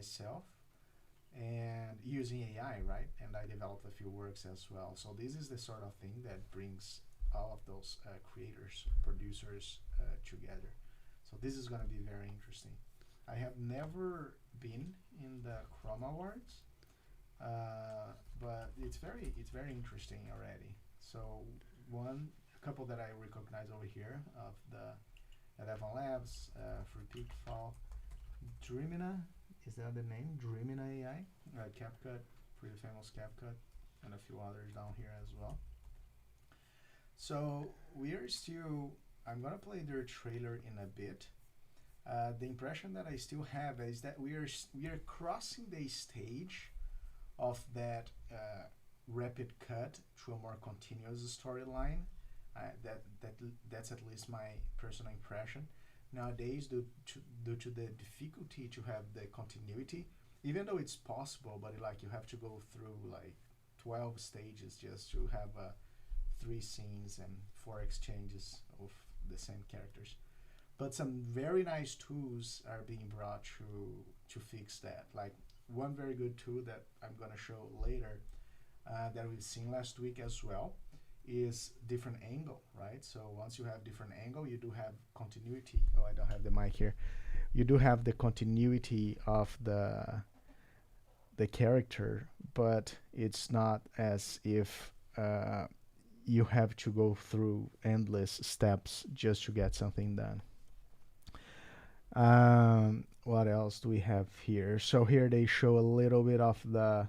myself and using AI, right? And I developed a few works as well. So this is the sort of thing that brings all of those creators, producers together. So this is going to be very interesting. I have never been in the Chroma Awards, but it's very interesting already. So one a couple that I recognize over here of the 11 Labs, Free Pitfall, Dreamina, is that the name? Dreamina AI, CapCut, pretty famous CapCut, and a few others down here as well. So we are still. I'm gonna play their trailer in a bit. The impression that I still have is that we are crossing the stage of that rapid cut to a more continuous storyline. That's at least my personal impression. Nowadays, due to the difficulty to have the continuity, even though it's possible, but like you have to go through like 12 stages just to have three scenes and four exchanges of the same characters. But some very nice tools are being brought to fix that. Like one very good tool that I'm gonna show later, that we've seen last week as well, is different angle, right? So once you have different angle, you do have continuity. Oh, I don't have the mic here. You do have the continuity of the character, but it's not as if you have to go through endless steps just to get something done. What else do we have here? So here they show a little bit of the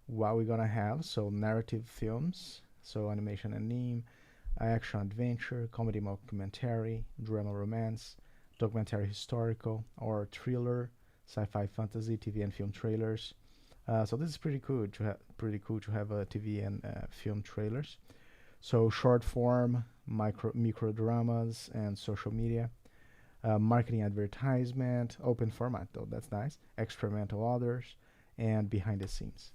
what we're gonna have. So narrative films, so animation anime, action adventure, comedy mockumentary, drama romance, documentary historical, or thriller, sci-fi fantasy, TV and film trailers. So this is pretty cool to have a TV and film trailers. So short form, micro dramas, and social media. Marketing advertisement, open format though, that's nice, experimental others, and behind the scenes.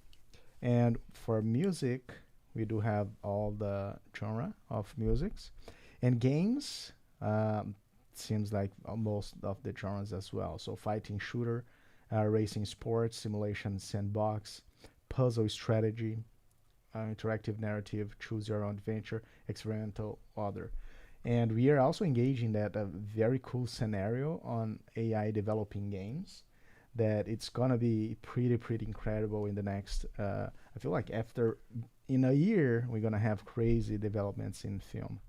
And for music, we do have all the genre of musics. And games, seems like most of the genres as well. So fighting shooter, racing sports, simulation sandbox, puzzle strategy, interactive narrative, choose your own adventure, experimental other. And we are also engaging that a very cool scenario on AI developing games that it's gonna be pretty incredible in the next. I feel like after in a year we're gonna have crazy developments in film.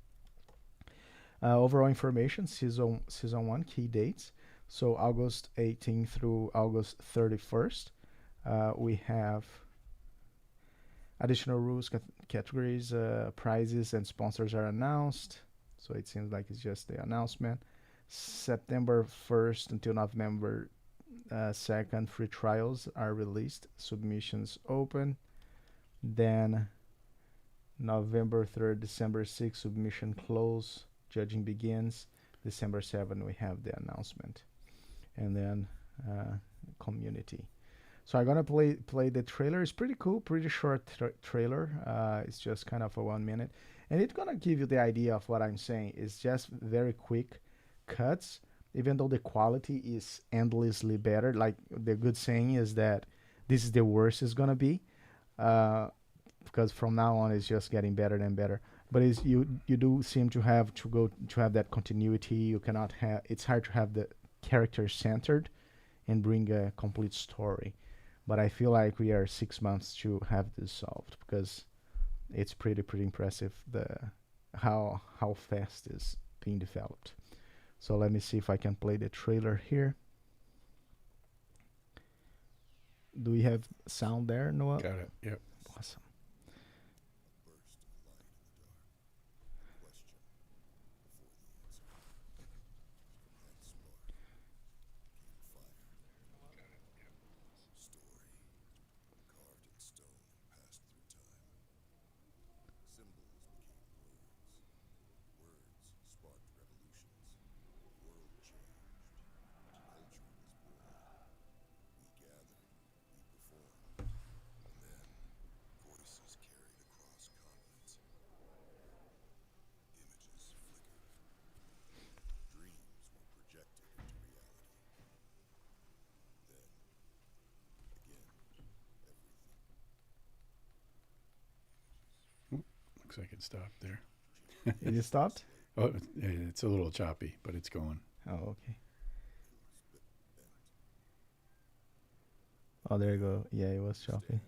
Overall information: season one key dates. So August 18th through August 31st. We have additional rules, categories, prizes, and sponsors are announced. So it seems like it's just the announcement. September 1st until November 2nd, free trials are released. Submissions open. Then November 3rd, December 6th, submission close. Judging begins. December 7th, we have the announcement. And then community. So I'm gonna play the trailer. It's pretty cool, pretty short trailer. It's just kind of a 1 minute, and it's gonna give you the idea of what I'm saying. It's just very quick cuts, even though the quality is endlessly better. Like the good saying is that this is the worst it's gonna be, because from now on it's just getting better and better. But you do seem to have that continuity. You cannot have. It's hard to have the character centered and bring a complete story. But I feel like we are 6 months to have this solved, because it's pretty impressive how fast it's being developed. So let me see if I can play the trailer here. Do we have sound there, Noah? Got it. Yep. Awesome. looks like it stopped there. Is it stopped? Oh, it's a little choppy, but it's going. Oh, okay. Oh, there you go. Yeah, it was choppy.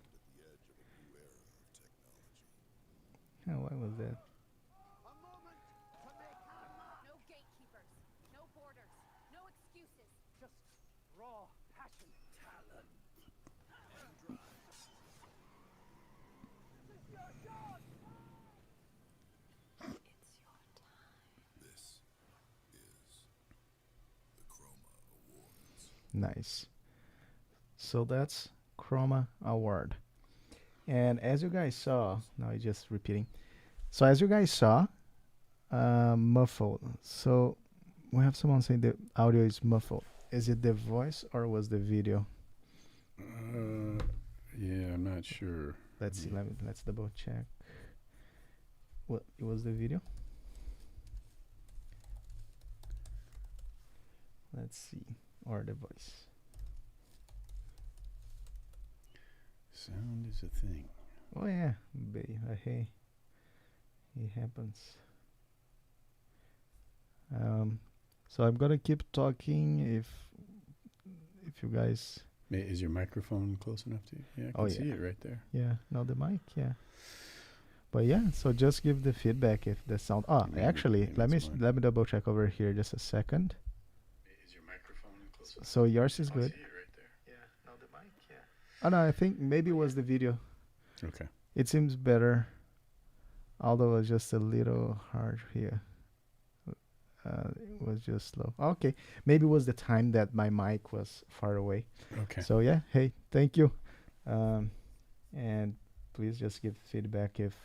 Oh, why was that? No gatekeepers, no borders, no excuses. Just raw passion, talent, and drive. This is your shot. It's your time. This is the Chroma Awards. Nice. So that's Chroma Award. And as you guys saw, now I'm just repeating. So as you guys saw, muffled. So we have someone saying the audio is muffled. Is it the voice or was the video? Yeah, I'm not sure. Let's see. Let's double check. What it was the video? Let's see, or the voice. Sound is a thing. Oh yeah, hey, it happens. So I'm gonna keep talking if you guys. Is your microphone close enough to you? Yeah, I can see it right there. Yeah, no, the mic, yeah. But yeah, so just give the feedback if the sound. Oh, actually, let me double check over here just a second. Is your microphone close enough? So yours is good. I see it right there. Yeah, no, the mic, yeah. Oh no, I think maybe it was the video. Okay. It seems better, although it's just a little hard here. It was just slow. Okay, maybe it was the time that my mic was far away. Okay. So yeah, hey, thank you, and please just give feedback if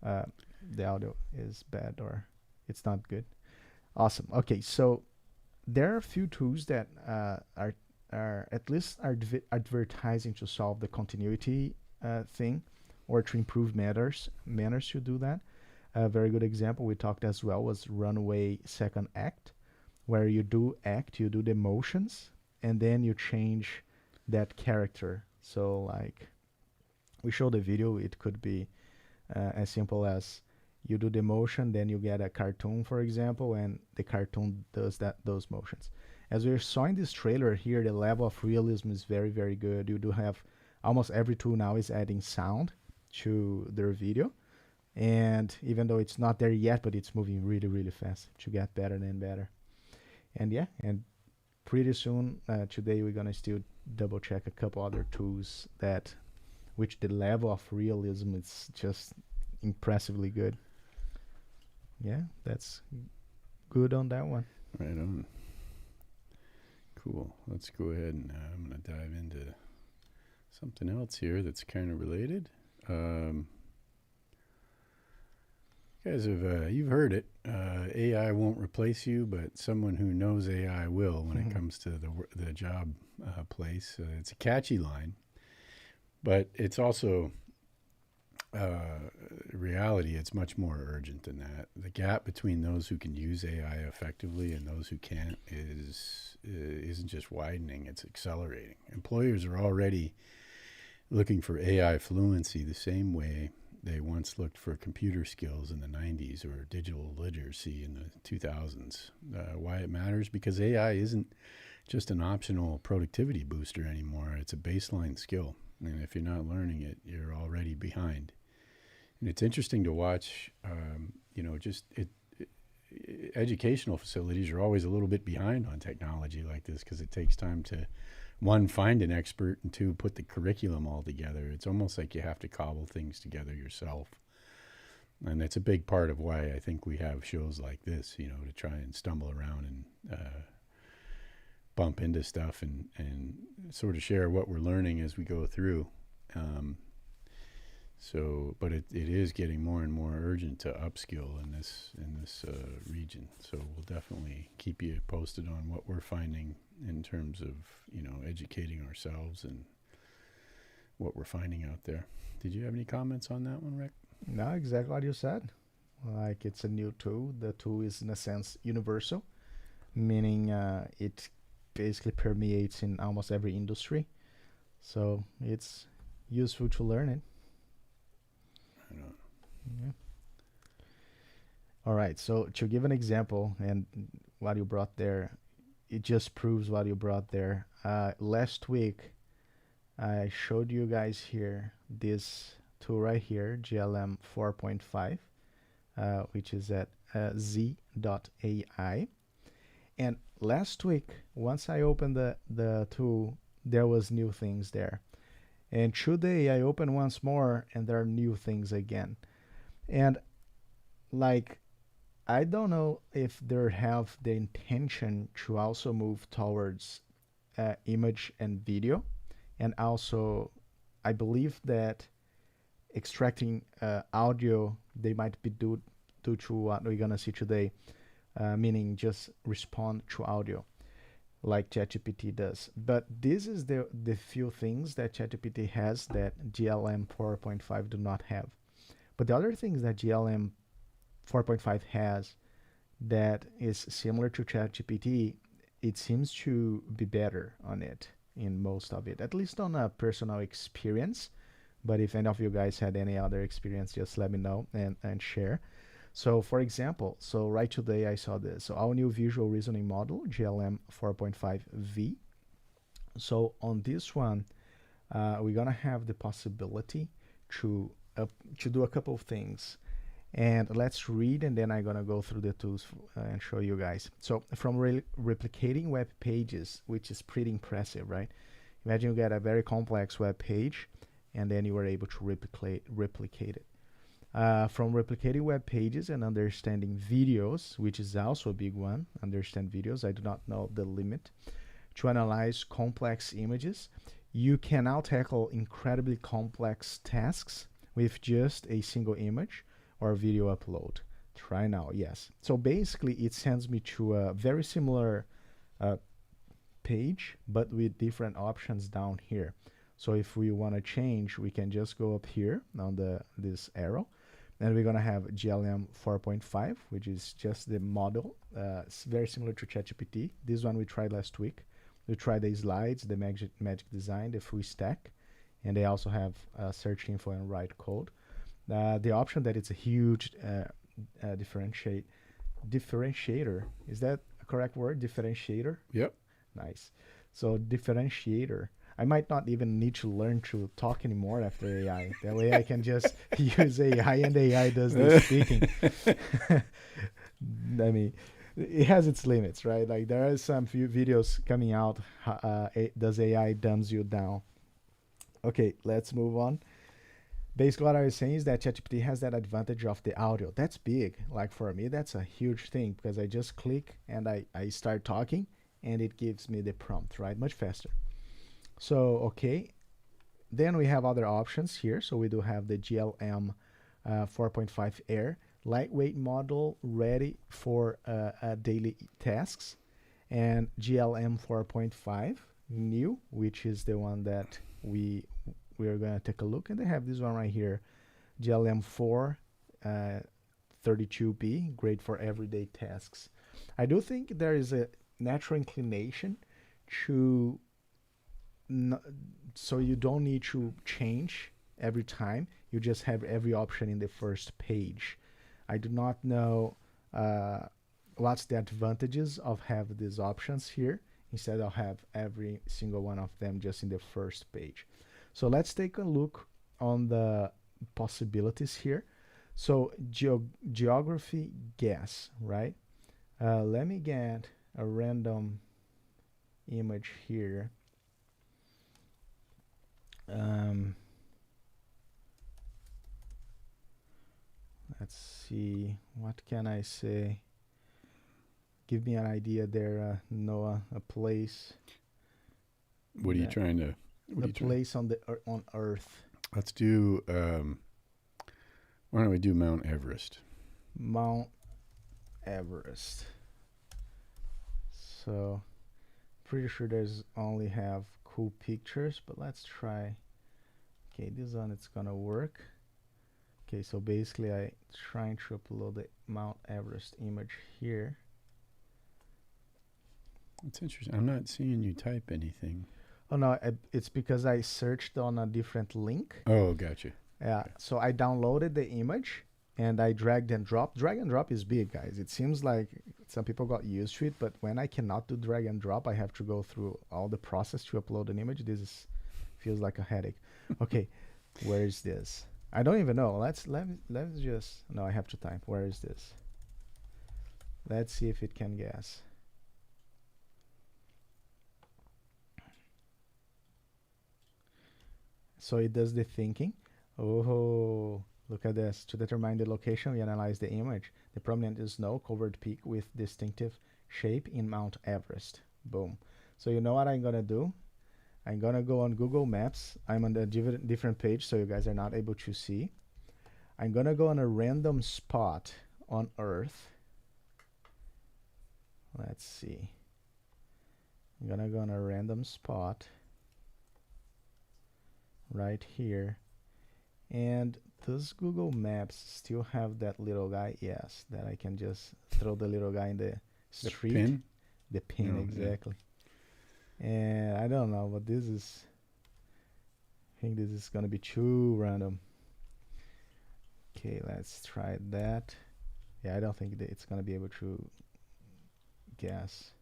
the audio is bad or it's not good. Awesome. Okay, so there are a few tools that are at least advertising to solve the continuity thing or to improve manners to do that. A very good example we talked as well was Runway Second Act, where you do the motions, and then you change that character. So like we showed the video, it could be as simple as you do the motion, then you get a cartoon, for example, and the cartoon does those motions. As we saw in this trailer here, the level of realism is very, very good. You do have almost every tool now is adding sound to their video. And even though it's not there yet, but it's moving really, really fast to get better and better. And yeah, and pretty soon today we're gonna still double check a couple other tools that which the level of realism is just impressively good. Yeah, that's good on that one. Right on. Cool. Let's go ahead and I'm going to dive into something else here that's kind of related. You guys have you've heard it. AI won't replace you, but someone who knows AI will when it comes to the job place. It's a catchy line, but it's also reality. It's much more urgent than that. The gap between those who can use AI effectively and those who can't isn't just widening; it's accelerating. Employers are already looking for AI fluency the same way they once looked for computer skills in the 90s or digital literacy in the 2000s. Why it matters? Because AI isn't just an optional productivity booster anymore. It's a baseline skill. And if you're not learning it, you're already behind. And it's interesting to watch, educational facilities are always a little bit behind on technology like this because it takes time to, one, find an expert, and two, put the curriculum all together. It's almost like you have to cobble things together yourself. And that's a big part of why I think we have shows like this, to try and stumble around and bump into stuff and sort of share what we're learning as we go through. But it is getting more and more urgent to upskill in this region. So we'll definitely keep you posted on what we're finding in terms of educating ourselves and what we're finding out there. Did you have any comments on that one, Rick? No, exactly what you said. Like, it's a new tool. The tool is in a sense universal, meaning it basically permeates in almost every industry. So it's useful to learn it. I know. Yeah. All right. So to give an example, and what you brought there, it just proves what you brought there. Last week, I showed you guys here this tool right here, GLM 4.5, which is at z.ai. And last week, once I opened the tool, there was new things there. And today I open once more and there are new things again. And like I don't know if they have the intention to also move towards image and video. And also, I believe that extracting audio, they might be due to what we're gonna see today, meaning just respond to audio like ChatGPT does. But this is the few things that ChatGPT has that GLM 4.5 do not have. But the other things that GLM 4.5 has that is similar to ChatGPT, it seems to be better on it in most of it, at least on a personal experience. But if any of you guys had any other experience, just let me know and share. So for example, so right today I saw this. So our new visual reasoning model, GLM 4.5V. So on this one, we're gonna have the possibility to do a couple of things. And let's read, and then I'm gonna go through the tools and show you guys. So from replicating web pages, which is pretty impressive, right? Imagine you get a very complex web page, and then you were able to replicate it. From replicating web pages and understanding videos, which is also a big one, understand videos, I do not know the limit, to analyze complex images. You can now tackle incredibly complex tasks with just a single image or video upload. Try now, yes. So basically it sends me to a very similar page, but with different options down here. So if we want to change, we can just go up here on this arrow, and we're gonna have GLM 4.5, which is just the model. It's very similar to ChatGPT. This one we tried last week. We tried the slides, the magic design, the full stack, and they also have search info and write code. The option that it's a huge differentiator. Is that a correct word? Differentiator? Yep. Nice. So differentiator. I might not even need to learn to talk anymore after AI. That way I can just use AI and AI does the speaking. I mean, it has its limits, right? Like there are some few videos coming out. Does AI dumbs you down? Okay, let's move on. Basically what I was saying is that ChatGPT has that advantage of the audio. That's big. Like for me, that's a huge thing because I just click and I start talking and it gives me the prompt, right? Much faster. So, okay. Then we have other options here. So we do have the GLM 4.5 Air, lightweight model ready for daily tasks, and GLM 4.5 new, which is the one that we are going to take a look. And they have this one right here, GLM 4 32B, great for everyday tasks. I do think there is a natural inclination to so you don't need to change every time. You just have every option in the first page. I do not know what's the advantages of having these options here instead of have every single one of them just in the first page. So let's take a look on the possibilities here. So geography guess, right? Let me get a random image here. Let's see, what can I say? Give me an idea there, Noah. A place. What are you trying to? The place on Earth. Let's do. Why don't we do Mount Everest? Mount Everest. So, pretty sure there's only have cool pictures, but let's try. Okay, this one it's gonna work. Okay, so basically I trying to upload the Mount Everest image here. It's interesting. I'm not seeing you type anything. Oh no, it's because I searched on a different link. Oh, gotcha. Yeah, so I downloaded the image and I dragged and dropped. Drag and drop is big, guys. It seems like some people got used to it, but when I cannot do drag and drop, I have to go through all the process to upload an image. Feels like a headache. Okay, where is this? I don't even know. Let's just, no, I have to type. Where is this? Let's see if it can guess. So it does the thinking. Oh, look at this. To determine the location, we analyze the image. The prominent snow-covered peak with distinctive shape in Mount Everest. Boom. So you know what I'm gonna do? I'm gonna go on Google Maps. I'm on a different page, so you guys are not able to see. I'm gonna go on a random spot on Earth. Let's see. I'm gonna go on a random spot right here. And does Google Maps still have that little guy? Yes, that I can just throw the little guy in the street. The pin? The pin, Oh, exactly. Yeah. And I don't know, but I think this is gonna be too random. Okay, let's try that. Yeah, I don't think that it's gonna be able to guess.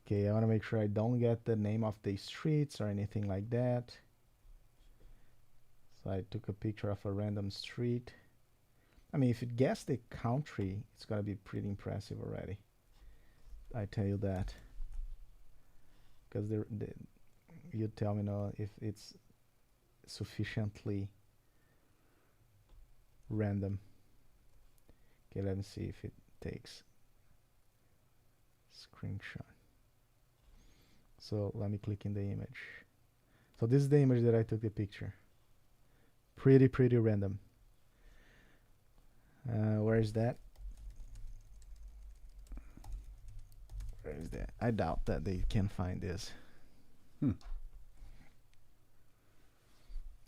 Okay, I want to make sure I don't get the name of the streets or anything like that. So I took a picture of a random street. I mean, if it guessed the country, it's gonna be pretty impressive already. I tell you that. Because you tell me now if it's sufficiently random. Okay, let me see if it takes screenshot. So let me click in the image. So this is the image that I took the picture. Pretty random. Where is that? Where is that? I doubt that they can find this. And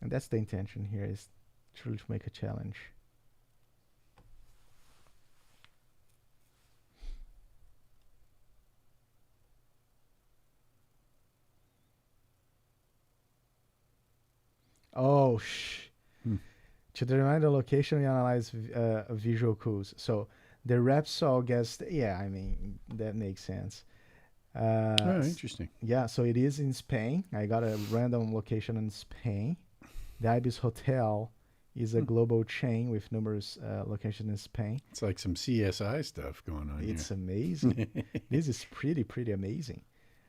that's the intention here, is truly to make a challenge. Oh, to determine the location, we analyze visual cues. So the Repsol guessed, yeah, I mean, that makes sense. Oh, interesting. Yeah, so it is in Spain. I got a random location in Spain. The Ibis Hotel is a global chain with numerous locations in Spain. It's like some CSI stuff going on It's here. amazing. This is pretty amazing.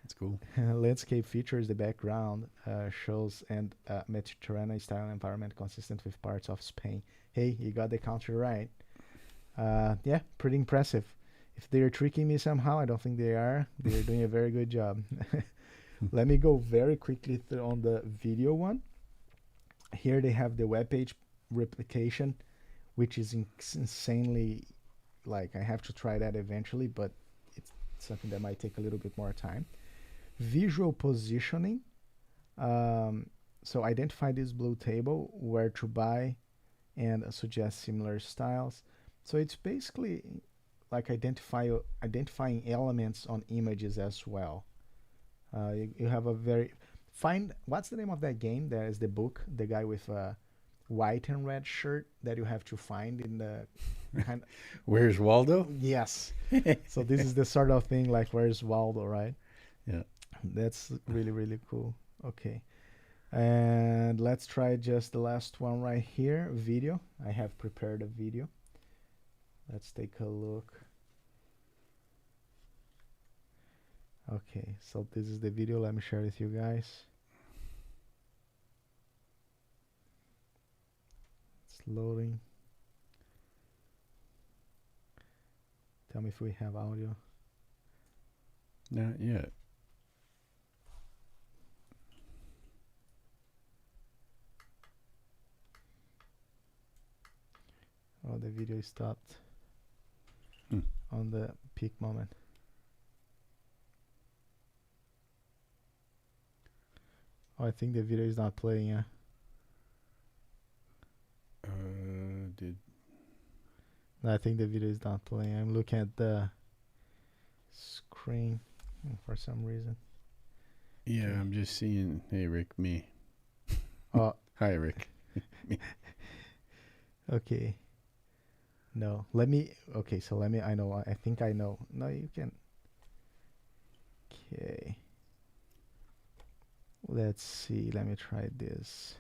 That's cool. Landscape features the background, shows and Mediterranean style environment consistent with parts of Spain. Hey, you got the country right. Yeah, pretty impressive. If they're tricking me somehow, I don't think they are. They're doing a very good job. Let me go very quickly on the video one. Here they have the web page replication, which is insanely, like, I have to try that eventually, but it's something that might take a little bit more time. Visual positioning. So identify this blue table, where to buy, and suggest similar styles. So it's basically like identifying elements on images as well. You have a what's the name of that game? There is the book, the guy with a white and red shirt that you have to find in the kind of, Where's Waldo? yes. So this is the sort of thing like Where's Waldo, right? Yeah. That's really cool. Okay. And let's try just the last one right here, video. I have prepared a video. Let's take a look. Okay, so this is the video. Let me share with you guys. It's loading. Tell me if we have audio. Not yet. Oh, the video stopped on the peak moment. Oh, I think the video is not playing. Yeah. No, I think the video is not playing. I'm looking at the screen for some reason. Yeah, I'm just seeing. Hey, Rick, me. Oh, Hi, Rick. okay. No, let me. Okay, so let me. I know. I think I know. No, you can. Okay. Let's see. Let me try this.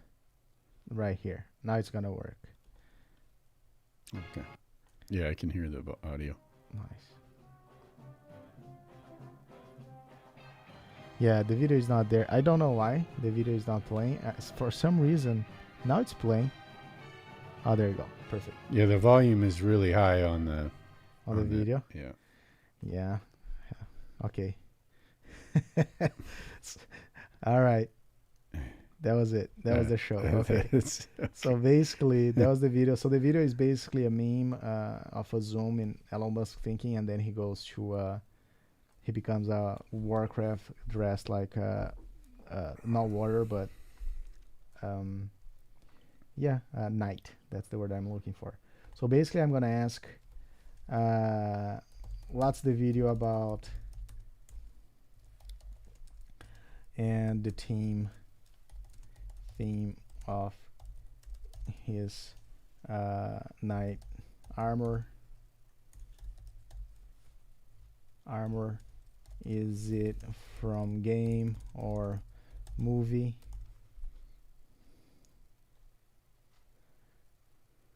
Right here. Now it's gonna work. Okay. Yeah, I can hear the audio. Nice. Yeah, the video is not there. I don't know why the video is not playing. For some reason, now it's playing. Oh, there you go. Perfect. Yeah, the volume is really high on the On the video. Yeah. Yeah. Okay. All right. That was it. That was the show. Okay. So basically, that was the video. So the video is basically a meme of a zoom in Elon Musk thinking, and then he goes to he becomes a Warcraft dressed like not water, but yeah, knight. That's the word I'm looking for. So basically, I'm gonna ask, what's the video about, and the theme of his knight armor. Is it from game or movie?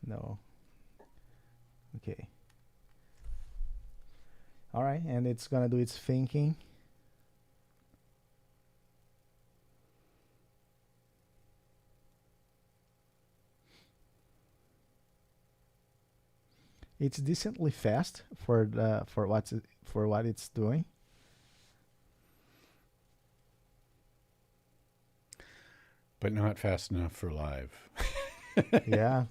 No. Okay. All right, and it's gonna do its thinking. It's decently fast for what it's doing. But not fast enough for live. Yeah.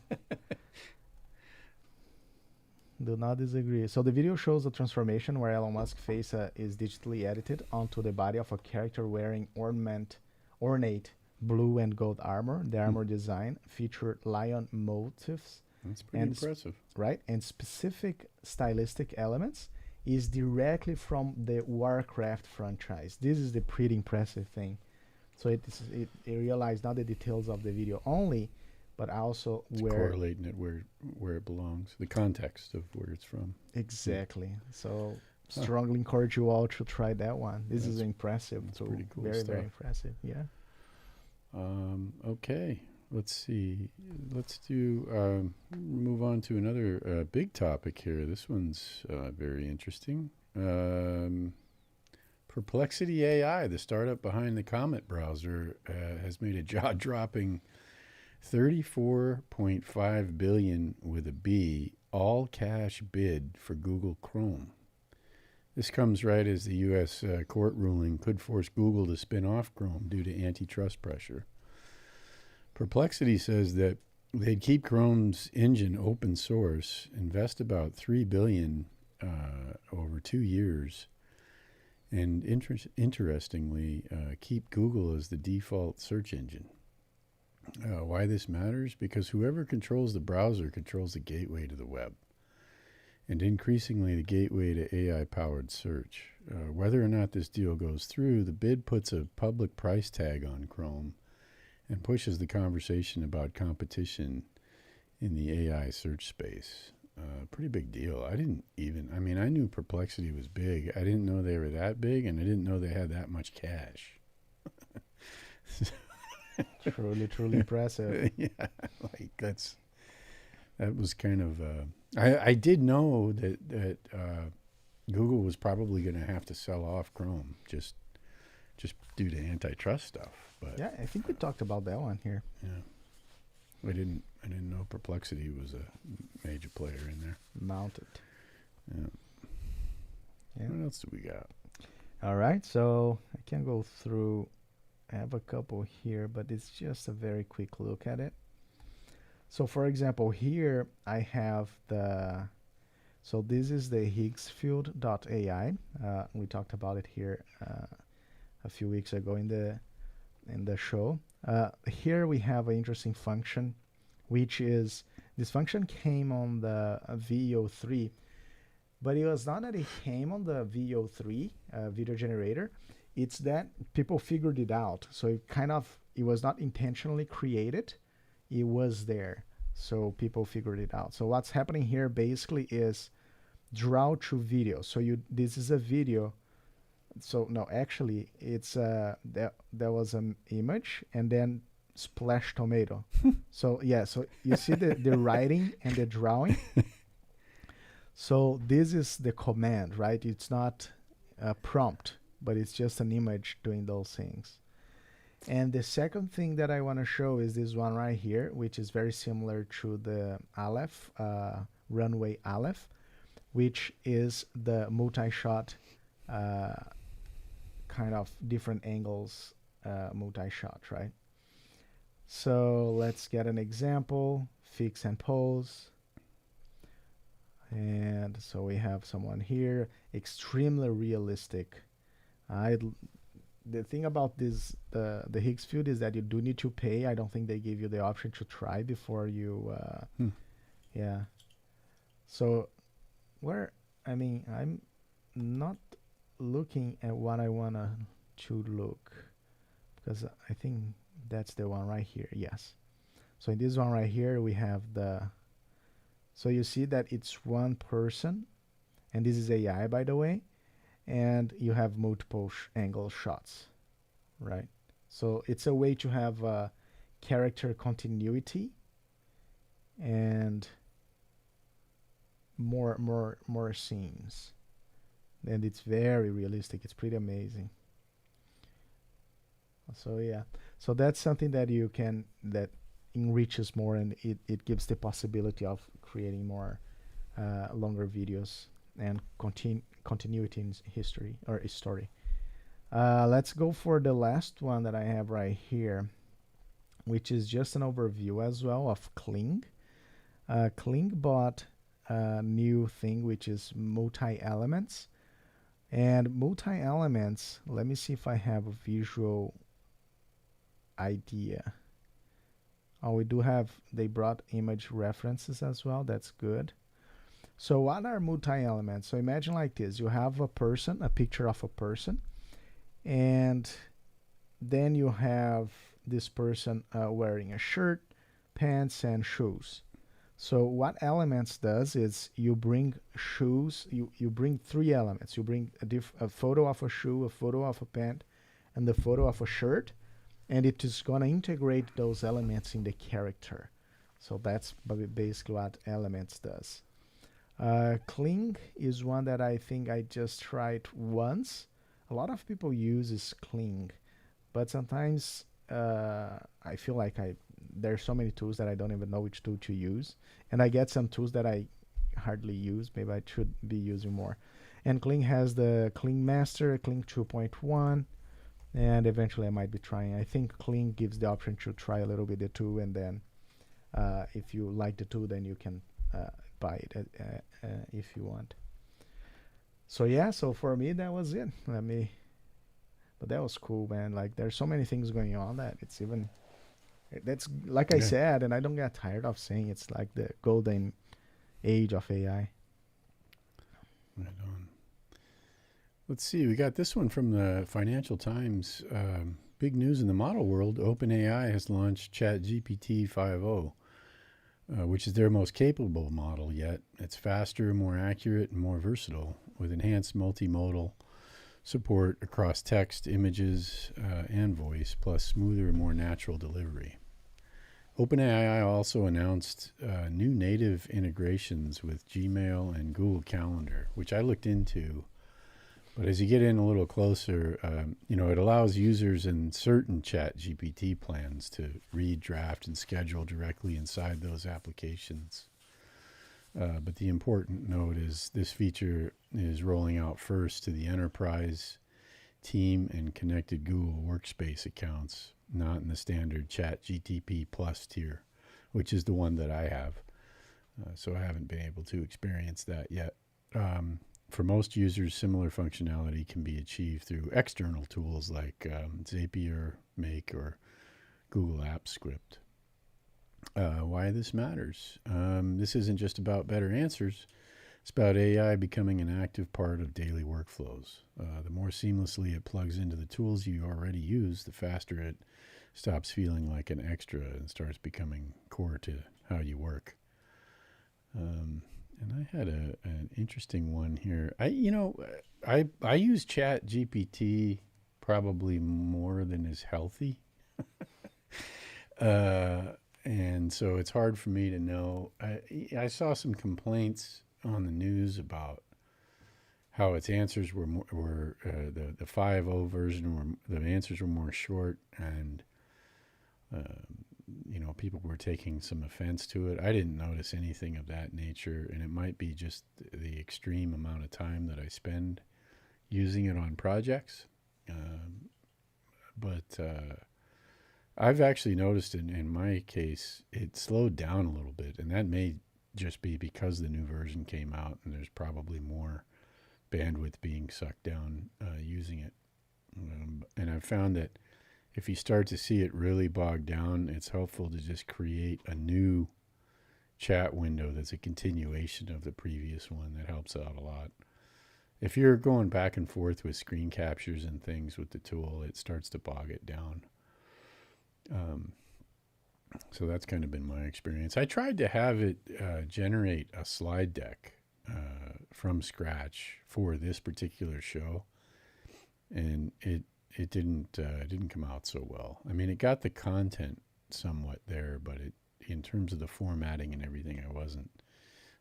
Do not disagree. So the video shows a transformation where Elon Musk's face is digitally edited onto the body of a character wearing ornate blue and gold armor. The armor design featured lion motifs. That's pretty impressive. Right? And specific stylistic elements is directly from the Warcraft franchise. This is the pretty impressive thing. So it realized not the details of the video only, but also it's where correlating it where it belongs, the context of where it's from. Exactly. So strongly encourage you all to try that one. This is impressive. That's So pretty cool very stuff. very impressive. Yeah. Okay. Let's see. Let's do move on to another big topic here. This one's very interesting. Perplexity AI, the startup behind the Comet browser, has made a jaw-dropping $34.5 billion with a B all-cash bid for Google Chrome. This comes right as the U.S. Court ruling could force Google to spin off Chrome due to antitrust pressure. Perplexity says that they'd keep Chrome's engine open source, invest about $3 billion over 2 years, and interestingly, keep Google as the default search engine. Why this matters? Because whoever controls the browser controls the gateway to the web, and increasingly the gateway to AI-powered search. Whether or not this deal goes through, the bid puts a public price tag on Chrome and pushes the conversation about competition in the AI search space. Pretty big deal. I knew Perplexity was big. I didn't know they were that big, and I didn't know they had that much cash. Truly impressive. Yeah, like that was kind of. I did know that Google was probably going to have to sell off Chrome just due to antitrust stuff. But Yeah, I think we talked about that one here. yeah, I didn't know Perplexity was a major player in there. Mounted. Yeah. Yeah. What else do we got? All right, so I can go through. I have a couple here, but it's just a very quick look at it. So for example, here I have so this is the Higsfield dAiLy. We talked about it here a few weeks ago in the show. Here we have an interesting function, which is, this function came on the VO3, but it was not that it came on the VO3 video generator. It's that people figured it out. So it was not intentionally created. It was there. So people figured it out. So what's happening here basically is draw to video. So this is a video. So no, actually it's there was an image and then splash tomato. So yeah, so you see the writing and the drawing. So this is the command, right? It's not a prompt, but it's just an image doing those things. And the second thing that I want to show is this one right here, which is very similar to the Aleph, Runway Aleph, which is the multi-shot kind of different angles multi-shot, right? So let's get an example, fix and pose. And so we have someone here, extremely realistic. The thing about this, the Higsfield, is that you do need to pay. I don't think they give you the option to try before you, yeah. So I'm not looking at what I wanna to look, because I think that's the one right here. Yes. So in this one right here, we have so you see that it's one person, and this is AI, by the way, and you have multiple angle shots, right? So it's a way to have character continuity and more scenes. And it's very realistic. It's pretty amazing. So yeah, so that's something that that enriches more, and it gives the possibility of creating more longer videos and continuity in history or story. Let's go for the last one that I have right here, which is just an overview as well of Kling. Kling bought a new thing, which is multi-elements. And multi-elements, let me see if I have a visual idea. Oh, we do have, they brought image references as well. That's good. So what are multi-elements? So imagine like this. You have a person, a picture of a person, and then you have this person wearing a shirt, pants, and shoes. So what elements does is you bring shoes, you bring three elements. You bring a photo of a shoe, a photo of a pant, and the photo of a shirt, and it is going to integrate those elements in the character. So that's basically what elements does. Kling is one that I think I just tried once. A lot of people use Kling, but sometimes I feel like there's so many tools that I don't even know which tool to use, and I get some tools that I hardly use. Maybe I should be using more. And Kling has the Kling Master, Kling 2.1, and eventually I might be trying. I think Kling gives the option to try a little bit the tool, and then if you like the tool, then you can buy it if you want. So yeah, so for me that was it. But that was cool, man. Like there's so many things going on that it's even, that's like I said, and I don't get tired of saying, it's like the golden age of AI. Right on. Let's see, we got this one from the Financial Times. Big news in the model world. OpenAI has launched ChatGPT 5.0, which is their most capable model yet. It's faster, more accurate, and more versatile, with enhanced multimodal support across text, images, and voice, plus smoother and more natural delivery. OpenAI also announced new native integrations with Gmail and Google Calendar, which I looked into. But as you get in a little closer, it allows users in certain ChatGPT plans to read, draft, and schedule directly inside those applications. But the important note is this feature is rolling out first to the enterprise, team, and connected Google Workspace accounts, not in the standard ChatGPT Plus tier, which is the one that I have. So I haven't been able to experience that yet. For most users, similar functionality can be achieved through external tools like Zapier, Make, or Google Apps Script. Why this matters. This isn't just about better answers. It's about AI becoming an active part of daily workflows. The more seamlessly it plugs into the tools you already use, the faster it stops feeling like an extra and starts becoming core to how you work. And I had an interesting one here. I use Chat GPT probably more than is healthy. And so it's hard for me to know. I saw some complaints on the news about how its answers were the 5.0 version the answers were more short, and people were taking some offense to it. I didn't notice anything of that nature, and it might be just the extreme amount of time that I spend using it on projects. But I've actually noticed in my case, it slowed down a little bit, and that may just be because the new version came out and there's probably more bandwidth being sucked down using it. And I've found that if you start to see it really bogged down, it's helpful to just create a new chat window that's a continuation of the previous one. That helps out a lot. If you're going back and forth with screen captures and things with the tool, it starts to bog it down. So that's kind of been my experience. I tried to have it generate a slide deck from scratch for this particular show, and it didn't come out so well. I mean, it got the content somewhat there, but in terms of the formatting and everything, it wasn't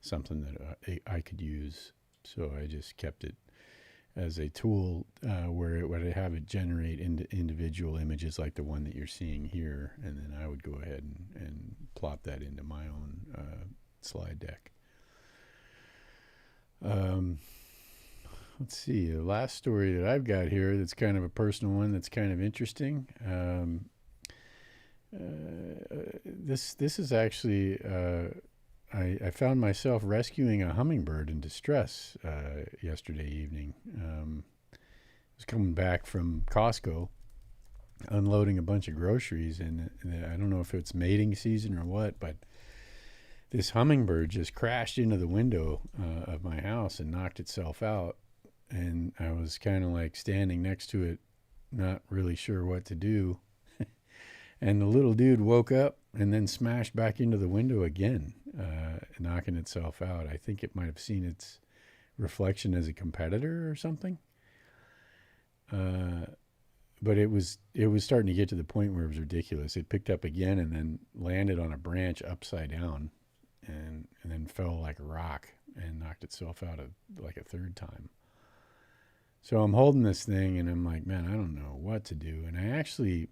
something that I could use. So I just kept it as a tool where it would have it generate individual images like the one that you're seeing here, and then I would go ahead and plop that into my own slide deck. Let's see, the last story that I've got here that's kind of a personal one that's kind of interesting. This is actually... I found myself rescuing a hummingbird in distress yesterday evening. I was coming back from Costco, unloading a bunch of groceries, and I don't know if it's mating season or what, but this hummingbird just crashed into the window of my house and knocked itself out. And I was kind of like standing next to it, not really sure what to do. And the little dude woke up and then smashed back into the window again, knocking itself out. I think it might have seen its reflection as a competitor or something. But it was starting to get to the point where it was ridiculous. It picked up again and then landed on a branch upside down, and then fell like a rock and knocked itself out like a third time. So I'm holding this thing and I'm like, man, I don't know what to do. And I actually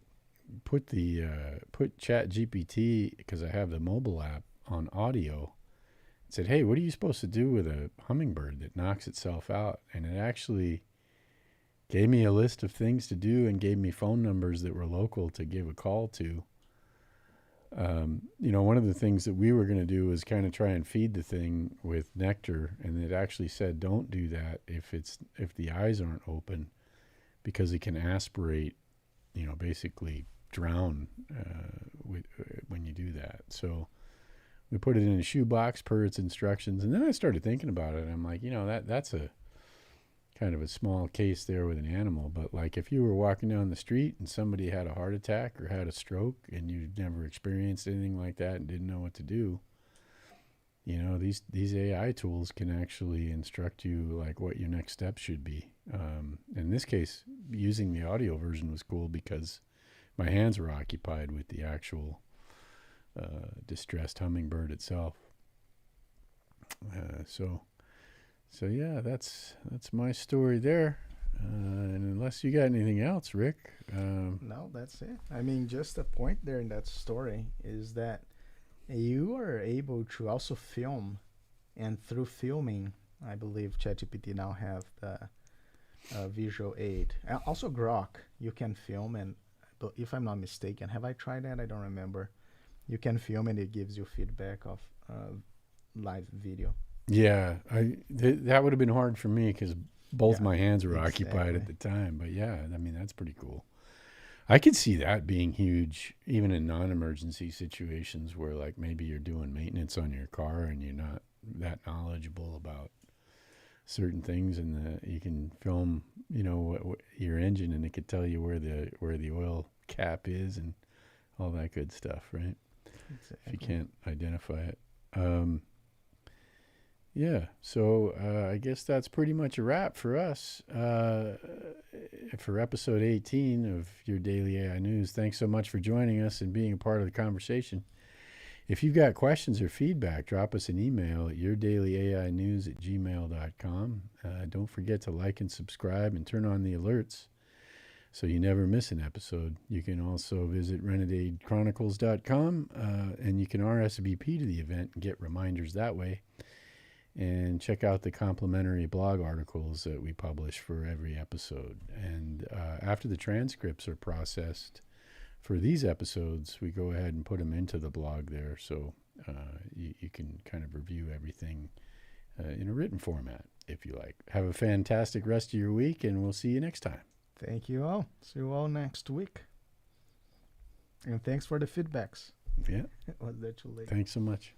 put Chat GPT, because I have the mobile app, on audio. It said, hey, what are you supposed to do with a hummingbird that knocks itself out? And it actually gave me a list of things to do and gave me phone numbers that were local to give a call to. One of the things that we were going to do was kind of try and feed the thing with nectar, and it actually said don't do that if the eyes aren't open, because it can aspirate, basically drown when you do that. So we put it in a shoebox per its instructions, and then I started thinking about it. I'm like, that's a kind of a small case there with an animal, but like if you were walking down the street and somebody had a heart attack or had a stroke and you'd never experienced anything like that and didn't know what to do, these AI tools can actually instruct you like what your next step should be. In this case, using the audio version was cool because my hands were occupied with the actual distressed hummingbird itself. So yeah, that's my story there. And unless you got anything else, Rick. No, that's it. I mean, just the point there in that story is that you are able to also film, and through filming, I believe ChatGPT now have the visual aid. Also Grok, you can film, and if I'm not mistaken, have I tried that? I don't remember. You can film and it gives you feedback of live video. Yeah, that would have been hard for me because both my hands were occupied exactly. at the time. But yeah, I mean, that's pretty cool. I could see that being huge, even in non-emergency situations where like maybe you're doing maintenance on your car and you're not that knowledgeable about certain things, and you can film, your engine, and it could tell you where the oil cap is and all that good stuff, right? if you can't identify it. Yeah, so I guess that's pretty much a wrap for us for episode 18 of Your Daily AI News. Thanks so much for joining us and being a part of the conversation. If you've got questions or feedback, drop us an email at yourdailyainews@gmail.com. Don't forget to like and subscribe and turn on the alerts so you never miss an episode. You can also visit renegadechronicles.com and you can RSVP to the event and get reminders that way. And check out the complimentary blog articles that we publish for every episode. And after the transcripts are processed for these episodes, we go ahead and put them into the blog there. So you can kind of review everything in a written format if you like. Have a fantastic rest of your week, and we'll see you next time. Thank you all. See you all next week. And thanks for the feedbacks. Yeah. Was that too late? Thanks so much.